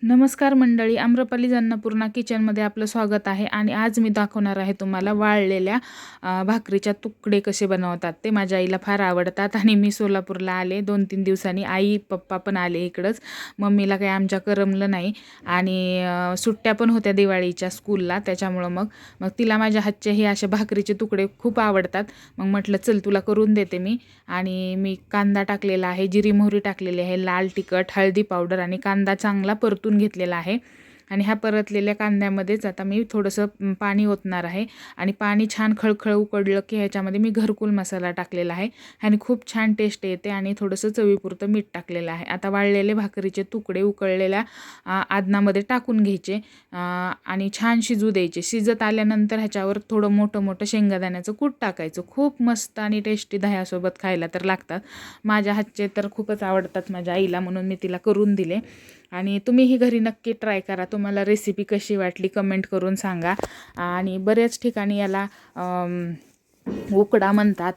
नमस्कार मंडळी, आम्रपाली अन्नपूर्णा किचनमध्ये आपलं स्वागत आहे. आणि आज मी दाखवणार आहे तुम्हाला वाळलेल्या भाकरीच्या तुकडे कसे बनवतात. ते माझ्या आईला फार आवडतात आणि मी सोलापूरला आले 2-3 दिवसांनी. आई पप्पा पण आले इकडंच. मम्मीला काही आमच्या करमलं नाही आणि सुट्ट्या पण होत्या दिवाळीच्या स्कूलला, त्याच्यामुळं मग तिला माझ्या हातचे हे असे भाकरीचे तुकडे खूप आवडतात. मग म्हटलं चल तुला करून देते मी. आणि मी कांदा टाकलेला आहे, जिरी मोहरी टाकलेली आहे, लाल तिखट, हळदी पावडर आणि कांदा चांगला परतून घेतलेला आहे. आणि ह्या परतलेल्या कांद्यामध्येच आता मी थोडंसं पाणी ओतणार आहे. आणि पाणी छान खळखळ उकडलं की ह्याच्यामध्ये मी घरकुल मसाला टाकलेला आहे आणि खूप छान टेस्ट येते. आणि थोडंसं चवीपुरतं मीठ टाकलेलं आहे. आता वाळलेले भाकरीचे तुकडे उकळलेल्या आदनामध्ये टाकून घ्यायचे आणि छान शिजू द्यायचे. शिजत आल्यानंतर ह्याच्यावर थोडं मोठं मोठं शेंगादाण्याचं कूट टाकायचं. खूप मस्त आणि टेस्टी दह्यासोबत खायला तर लागतात. माझ्या हातचे तर खूपच आवडतात माझ्या आईला, म्हणून मी तिला करून दिले. आणि तुम्हीही घरी नक्की ट्राय करा. तुम्हाला रेसिपी कशी वाटली कमेंट करून सांगा. आणि बऱ्याच ठिकाणी याला उकडा म्हणतात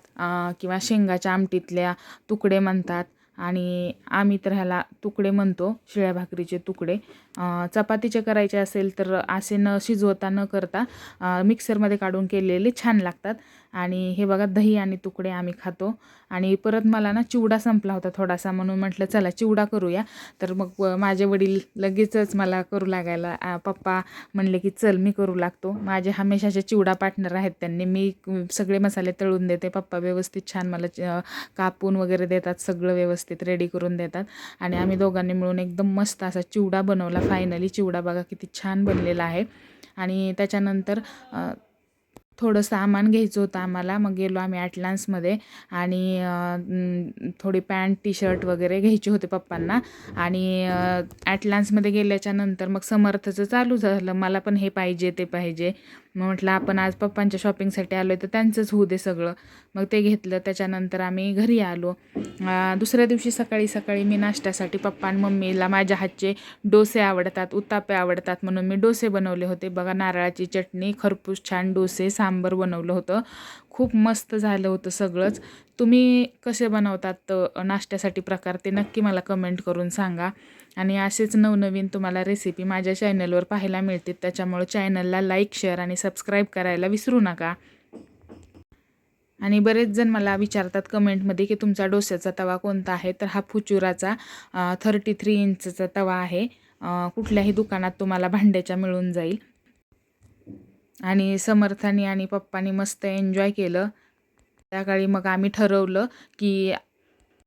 किंवा शेंगाच्या आमटीतल्या तुकडे म्हणतात. आणि आम्ही तर ह्याला तुकडे म्हणतो, शिळ्या भाकरीचे तुकडे. चपातीचे करायचे असेल तर असे न शिजवता न करता मिक्सरमध्ये काढून केलेले छान लागतात. आणि हे बघा, दही आणि तुकडे आम्ही खातो. आणि परत मला ना चिवडा संपला होता थोडासा, म्हणून म्हटलं चला चिवडा करूया. तर मग माझे वडील लगेचच मला करू लागायला. पप्पा म्हणले की चल मी करू लागतो. माझे हमेशाचे चिवडा पार्टनर आहेत त्यांनी. मी सगळे मसाले तळून देते, पप्पा व्यवस्थित छान मला कापून वगैरे देतात, सगळं व्यवस्थित रेडी करून देतात. आणि आम्ही दोघांनी मिळून एकदम मस्त असा चिवडा बनवला. फायनली चिवडा बघा किती छान बनलेला आहे. आणि त्याच्यानंतर थोडं सामान घ्यायचं होतं आम्हाला. मग गेलो आम्ही ॲटलान्समध्ये आणि थोडी पॅन्ट टी शर्ट वगैरे घ्यायचे होते पप्पांना. आणि ॲटलान्समध्ये गेल्याच्यानंतर मग समर्थचं चालू झालं, मला पण हे पाहिजे ते पाहिजे. मग म्हटलं आपण आज पप्पांच्या शॉपिंगसाठी आलो आहे तर त्यांचंच होऊ दे सगळं. मग ते घेतलं. त्याच्यानंतर आम्ही घरी आलो. दुसऱ्या दिवशी सकाळी सकाळी मी नाश्त्यासाठी पप्पा आणि मम्मीला माझ्या हातचे डोसे आवडतात, उत्तापे आवडतात, म्हणून मी डोसे बनवले होते. बघा, नारळाची चटणी, खरपूस छान डोसे, सांबर बनवलं होतं. खूप मस्त झालं होतं सगळंच. तुम्ही कसे बनवतात नाश्त्यासाठी प्रकार, ते नक्की मला कमेंट करून सांगा. आणि असेच नवनवीन तुम्हाला रेसिपी माझ्या चॅनलवर पाहायला मिळतील. त्याच्यामुळे चॅनलला लाईक, शेअर आणि सबस्क्राईब करायला विसरू नका. आणि बरेच जण मला विचारतात कमेंटमध्ये की तुमचा डोस्याचा तवा कोणता आहे. तर हा फुचुराचा 33 इंचचा तवा आहे. कुठल्याही दुकानात तुम्हाला भांड्याच्या मिळून जाईल. आणि समर्थानी आणि पप्पानी मस्त एन्जॉय केलं. त्याकाळी मग आम्ही ठरवलं की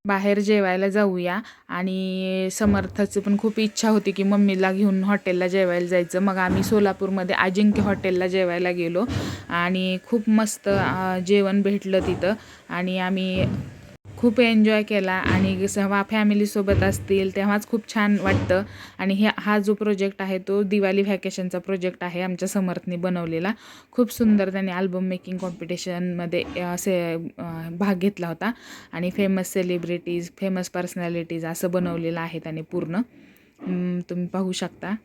बाहेर जेवायला जाऊया. आणि समर्थाची पण खूप इच्छा होती की मम्मीला घेऊन हॉटेलला जेवायला जायचं. मग आम्ही सोलापूरमध्ये अजिंक्य हॉटेलला जेवायला गेलो आणि खूप मस्त जेवण भेटलं तिथं. आणि आम्ही खूप एन्जॉय केला. आणि जेव्हा फॅमिलीसोबत असतील तेव्हाच खूप छान वाटतं. आणि हा जो प्रोजेक्ट आहे तो दिवाळी व्हॅकेशनचा प्रोजेक्ट आहे आमच्या समर्थने बनवलेला. खूप सुंदर त्यांनी अल्बम मेकिंग कॉम्पिटिशनमध्ये भाग घेतला होता. आणि फेमस सेलिब्रिटीज, फेमस पर्सनॅलिटीज असं बनवलेलं आहे त्याने पूर्ण. तुम्ही पाहू शकता.